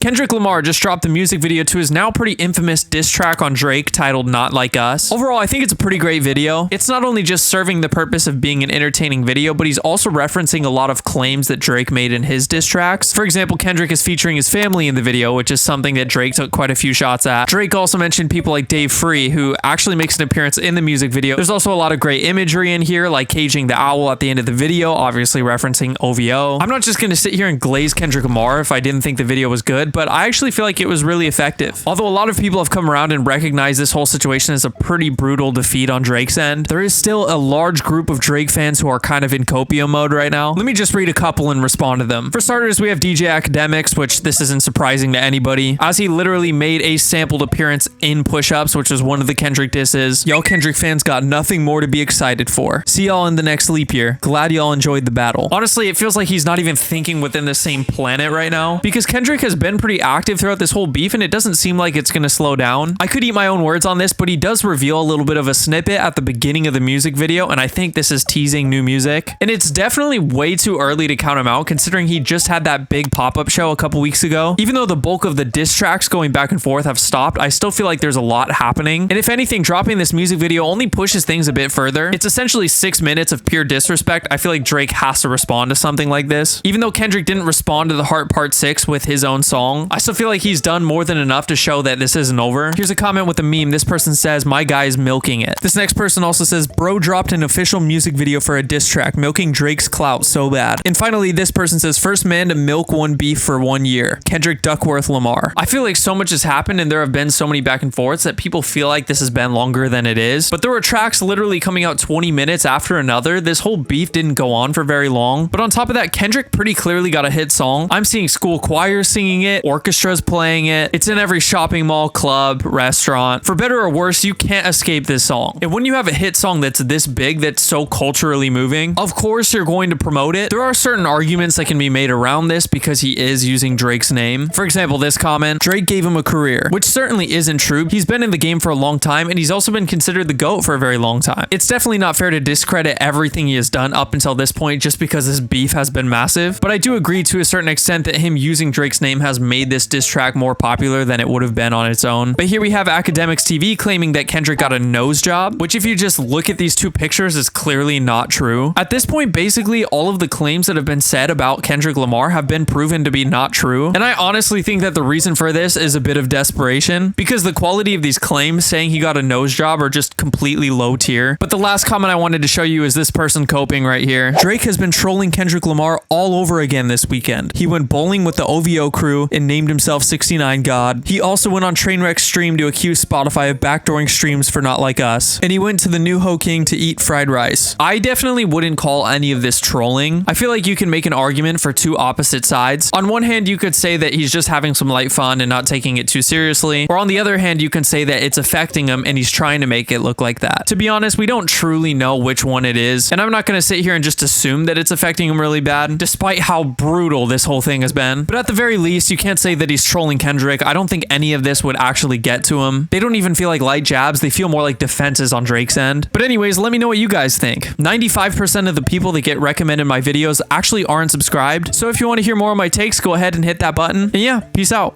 Kendrick Lamar just dropped the music video to his now pretty infamous diss track on Drake titled Not Like Us. Overall, I think it's a pretty great video. It's not only just serving the purpose of being an entertaining video, but he's also referencing a lot of claims that Drake made in his diss tracks. For example, Kendrick is featuring his family in the video, which is something that Drake took quite a few shots at. Drake also mentioned people like Dave Free, who actually makes an appearance in the music video. There's also a lot of great imagery in here, like caging the owl at the end of the video, obviously referencing OVO. I'm not just going to sit here and glaze Kendrick Lamar if I didn't think the video was good, but I actually feel like it was really effective. Although a lot of people have come around and recognized this whole situation as a pretty brutal defeat on Drake's end, there is still a large group of Drake fans who are kind of in copium mode right now. Let me just read a couple and respond to them. For starters, we have DJ Academics, which this isn't surprising to anybody, as he literally made a sampled appearance in Push-Ups, which was one of the Kendrick disses. Y'all Kendrick fans got nothing more to be excited for. See y'all in the next leap year. Glad y'all enjoyed the battle. Honestly, it feels like he's not even thinking within the same planet right now, because Kendrick has been pretty active throughout this whole beef and it doesn't seem like it's gonna slow down. I could eat my own words on this, but he does reveal a little bit of a snippet at the beginning of the music video, and I think this is teasing new music. And it's definitely way too early to count him out, considering he just had that big pop-up show a couple weeks ago. Even though the bulk of the diss tracks going back and forth have stopped, I still feel like there's a lot happening. And if anything, dropping this music video only pushes things a bit further. It's essentially 6 minutes of pure disrespect. I feel like Drake has to respond to something like this. Even though Kendrick didn't respond to the Heart Part 6 with his own song, I still feel like he's done more than enough to show that this isn't over. Here's a comment with a meme. This person says, "My guy's milking it." This next person also says, "Bro dropped an official music video for a diss track, milking Drake's clout so bad." And finally, this person says, "First man to milk one beef for 1 year. Kendrick Duckworth Lamar." I feel like so much has happened and there have been so many back and forths that people feel like this has been longer than it is. But there were tracks literally coming out 20 minutes after another. This whole beef didn't go on for very long. But on top of that, Kendrick pretty clearly got a hit song. I'm seeing school choirs singing it, orchestras playing it. It's in every shopping mall, club, restaurant. For better or worse, you can't escape this song. And when you have a hit song that's this big, that's so culturally moving, of course you're going to promote it. There are certain arguments that can be made around this because he is using Drake's name. For example, this comment, Drake gave him a career, which certainly isn't true. He's been in the game for a long time and he's also been considered the GOAT for a very long time. It's definitely not fair to discredit everything he has done up until this point just because this beef has been massive. But I do agree to a certain extent that him using Drake's name has made this diss track more popular than it would have been on its own. But here we have Academics TV claiming that Kendrick got a nose job, which if you just look at these two pictures is clearly not true. At this point, basically all of the claims that have been said about Kendrick Lamar have been proven to be not true. And I honestly think that the reason for this is a bit of desperation, because the quality of these claims saying he got a nose job are just completely low tier. But the last comment I wanted to show you is this person coping right here. Drake has been trolling Kendrick Lamar all over again this weekend. He went bowling with the OVO crew and named himself 69 God. He also went on Trainwreck's stream to accuse Spotify of backdooring streams for Not Like Us. And he went to the New Ho King to eat fried rice. I definitely wouldn't call any of this trolling. I feel like you can make an argument for two opposite sides. On one hand, you could say that he's just having some light fun and not taking it too seriously. Or on the other hand, you can say that it's affecting him and he's trying to make it look like that. To be honest, we don't truly know which one it is. And I'm not going to sit here and just assume that it's affecting him really bad, despite how brutal this whole thing has been. But at the very least, you can't say that he's trolling Kendrick. I don't think any of this would actually get to him. They don't even feel like light jabs. They feel more like defenses on Drake's end. But anyways, let me know what you guys think. 95% of the people that get recommended my videos actually aren't subscribed. So if you want to hear more of my takes, go ahead and hit that button. And yeah, peace out.